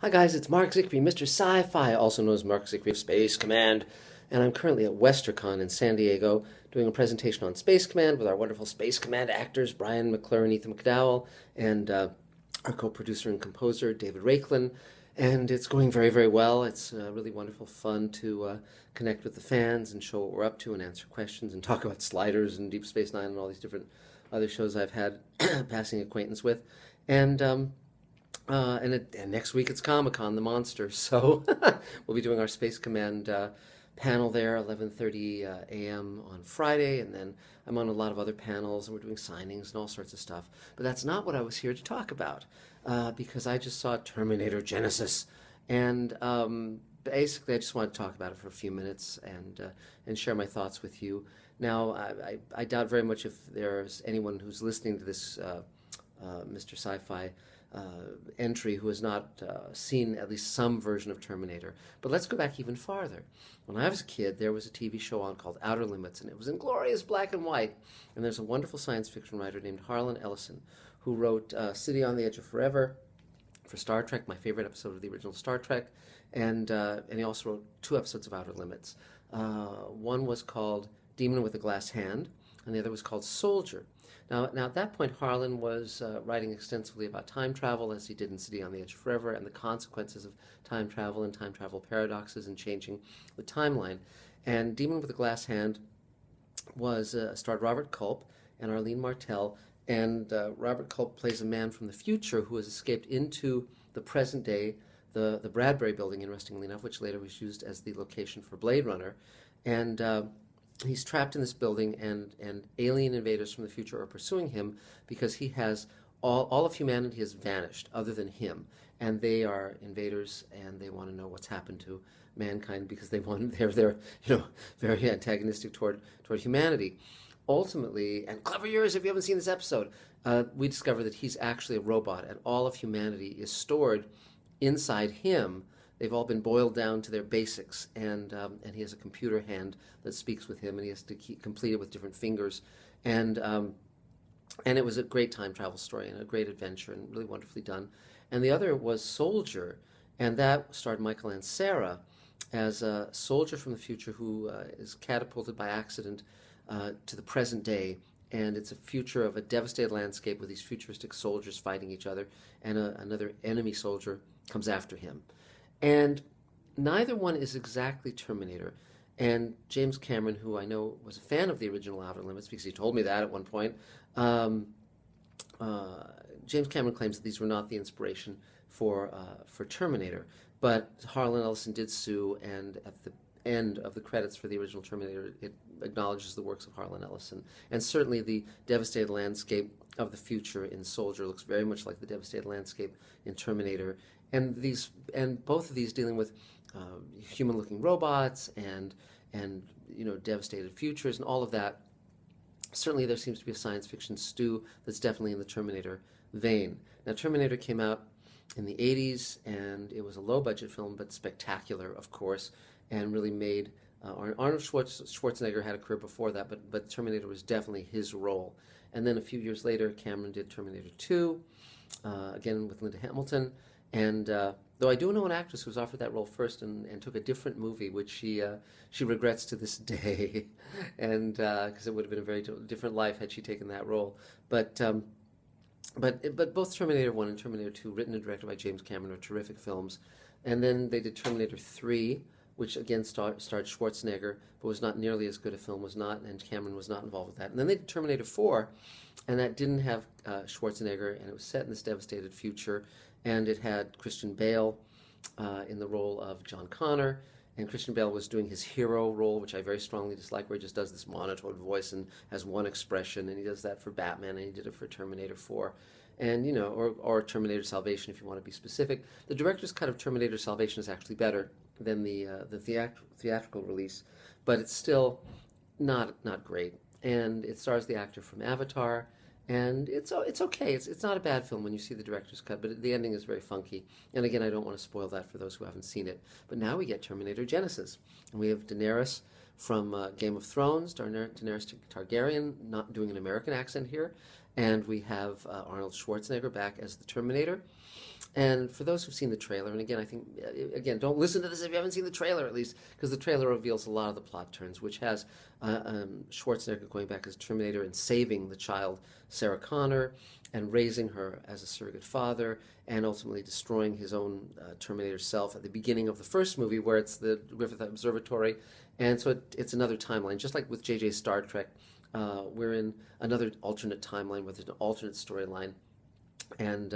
Hi guys, it's Marc Zicree, Mr. Sci-Fi, also known as Marc Zicree of Space Command, and I'm currently at WesterCon in San Diego doing a presentation on Space Command with our wonderful Space Command actors, Brian McClure and Ethan McDowell, and our co-producer and composer, David Raiklin, and it's going very, very well. It's really wonderful fun to connect with the fans and show what we're up to and answer questions and talk about Sliders and Deep Space Nine and all these different other shows I've had passing acquaintance with. And and next week it's Comic-Con, the monster. So we'll be doing our Space Command panel there, 11:30 a.m. on Friday, and then I'm on a lot of other panels, and we're doing signings and all sorts of stuff. But that's not what I was here to talk about, because I just saw Terminator Genisys, and basically I just want to talk about it for a few minutes and share my thoughts with you. Now, I doubt very much if there's anyone who's listening to this Mr. Sci-Fi entry who has not seen at least some version of Terminator. But let's go back even farther. When I was a kid, there was a TV show on called Outer Limits, and it was in glorious black and white. And there's a wonderful science fiction writer named Harlan Ellison who wrote City on the Edge of Forever for Star Trek, my favorite episode of the original Star Trek, and he also wrote 2 episodes of Outer Limits. One was called Demon with a Glass Hand, and the other was called Soldier. Now at that point, Harlan was writing extensively about time travel, as he did in City on the Edge of Forever, and the consequences of time travel and time travel paradoxes and changing the timeline. And Demon with a Glass Hand was starred Robert Culp and Arlene Martell, and Robert Culp plays a man from the future who has escaped into the present day, the Bradbury Building, interestingly enough, which later was used as the location for Blade Runner, and he's trapped in this building, and alien invaders from the future are pursuing him because he has all of humanity has vanished other than him, and they are invaders, and they want to know what's happened to mankind because they're very antagonistic toward humanity. Ultimately, and clever yours if you haven't seen this episode, we discover that he's actually a robot, and all of humanity is stored inside him. They've all been boiled down to their basics, and he has a computer hand that speaks with him, and he has to complete it with different fingers, and it was a great time travel story and a great adventure and really wonderfully done. And the other was Soldier, and that starred Michael Ansara as a soldier from the future who is catapulted by accident to the present day, and it's a future of a devastated landscape with these futuristic soldiers fighting each other, and another enemy soldier comes after him. And neither one is exactly Terminator. And James Cameron, who I know was a fan of the original Outer Limits, because he told me that at one point, James Cameron claims that these were not the inspiration for Terminator. But Harlan Ellison did sue, and at the end of the credits for the original Terminator, it acknowledges the works of Harlan Ellison. And certainly the devastated landscape of the future in Soldier looks very much like the devastated landscape in Terminator. And both of these dealing with human-looking robots and devastated futures and all of that. Certainly there seems to be a science fiction stew that's definitely in the Terminator vein. Now, Terminator came out in the 80s, and it was a low-budget film, but spectacular, of course, and really made Arnold Schwarzenegger had a career before that, but Terminator was definitely his role. And then a few years later, Cameron did Terminator 2, again with Linda Hamilton. And though I do know an actress who was offered that role first and took a different movie, which she regrets to this day, and because it would have been a very different life had she taken that role. But both Terminator 1 and Terminator 2, written and directed by James Cameron, are terrific films. And then they did Terminator 3, which again starred Schwarzenegger, but was not nearly as good a film, and Cameron was not involved with that. And then they did Terminator 4, and that didn't have Schwarzenegger, and it was set in this devastated future. And it had Christian Bale in the role of John Connor, and Christian Bale was doing his hero role, which I very strongly dislike, where he just does this monotone voice and has one expression, and he does that for Batman, and he did it for Terminator 4, and or Terminator Salvation if you want to be specific. The director's cut of Terminator Salvation is actually better than the theatrical release, but it's still not great. And it stars the actor from Avatar. And it's okay. It's not a bad film when you see the director's cut, but the ending is very funky. And again, I don't want to spoil that for those who haven't seen it. But now we get Terminator Genisys. And we have Daenerys from Game of Thrones, Daenerys Targaryen, not doing an American accent here, and we have Arnold Schwarzenegger back as the Terminator. And for those who've seen the trailer, and again, I think, don't listen to this if you haven't seen the trailer at least, because the trailer reveals a lot of the plot turns, which has Schwarzenegger going back as Terminator and saving the child Sarah Connor and raising her as a surrogate father, and ultimately destroying his own Terminator self at the beginning of the first movie, where it's the Griffith Observatory. And so it's another timeline, just like with JJ's Star Trek. We're in another alternate timeline with an alternate storyline, and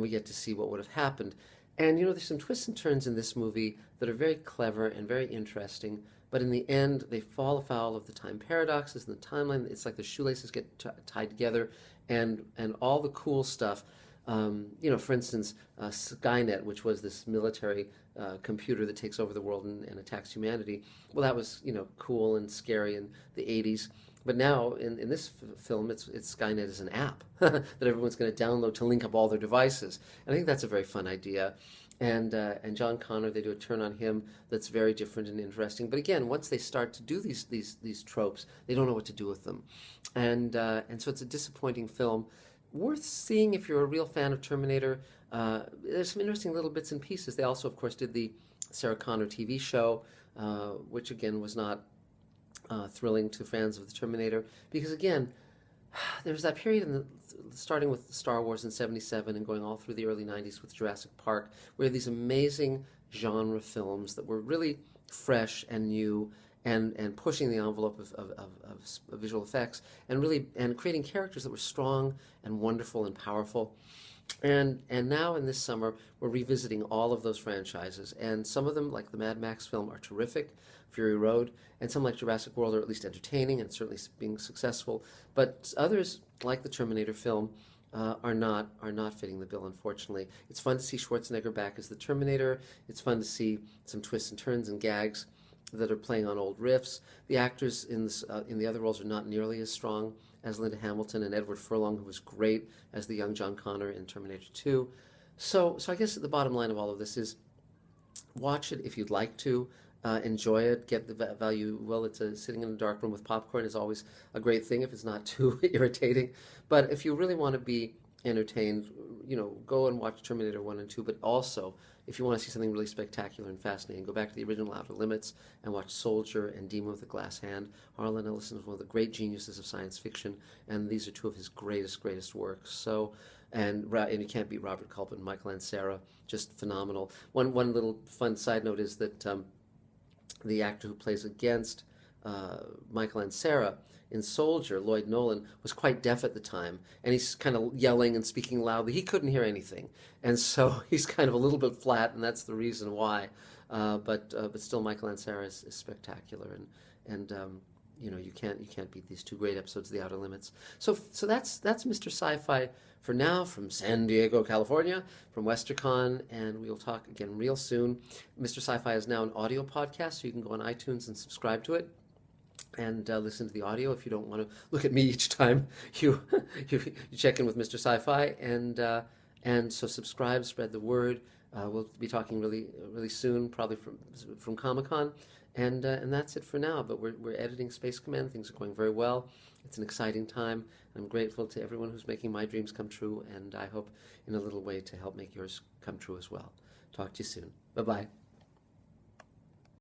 we get to see what would have happened. And there's some twists and turns in this movie that are very clever and very interesting, but in the end, they fall afoul of the time paradoxes and the timeline. It's like the shoelaces get tied together, and all the cool stuff. For instance, Skynet, which was this military computer that takes over the world and attacks humanity. Well, that was cool and scary in the 80s. But now, in this film, it's Skynet as an app that everyone's going to download to link up all their devices. And I think that's a very fun idea. And John Connor, they do a turn on him that's very different and interesting. But again, once they start to do these tropes, they don't know what to do with them. And so it's a disappointing film. Worth seeing if you're a real fan of Terminator. There's some interesting little bits and pieces. They also, of course, did the Sarah Connor TV show, which again was not thrilling to fans of the Terminator, because again, there's that period starting with Star Wars in '77 and going all through the early '90s with Jurassic Park, where these amazing genre films that were really fresh and new and pushing the envelope of visual effects and creating characters that were strong and wonderful and powerful. And now in this summer, we're revisiting all of those franchises, and some of them, like the Mad Max film, are terrific, Fury Road, and some like Jurassic World are at least entertaining and certainly being successful. But others, like the Terminator film, are not fitting the bill, unfortunately. It's fun to see Schwarzenegger back as the Terminator. It's fun to see some twists and turns and gags that are playing on old riffs. The actors in the other roles are not nearly as strong as Linda Hamilton and Edward Furlong, who was great as the young John Connor in Terminator 2. So I guess the bottom line of all of this is watch it if you'd like to. Enjoy it, get the value. Well, sitting in a dark room with popcorn is always a great thing if it's not too irritating. But if you really want to be entertained, go and watch Terminator 1 and 2, but also, if you want to see something really spectacular and fascinating, go back to the original Outer Limits and watch Soldier and Demon with a Glass Hand. Harlan Ellison is one of the great geniuses of science fiction, and these are two of his greatest works. So, and you can't beat Robert Culp and Michael Ansara, just phenomenal. One little fun side note is that the actor who plays against Michael Ansara in Soldier, Lloyd Nolan, was quite deaf at the time, and he's kind of yelling and speaking loudly. He couldn't hear anything, and so he's kind of a little bit flat, and that's the reason why. But still, Michael Ansara is spectacular, and you can't beat these two great episodes of The Outer Limits. So that's Mr. Sci-Fi for now, from San Diego, California, from WesterCon, and we'll talk again real soon. Mr. Sci-Fi is now an audio podcast, so you can go on iTunes and subscribe to it and listen to the audio if you don't want to look at me each time you check in with Mr. Sci-Fi, and so subscribe, spread the word. We'll be talking really soon, probably from Comic-Con, and that's it for now. But we're editing Space Command. Things are going very well. It's an exciting time. I'm grateful to everyone who's making my dreams come true, and I hope in a little way to help make yours come true as well. Talk to you soon. Bye-bye.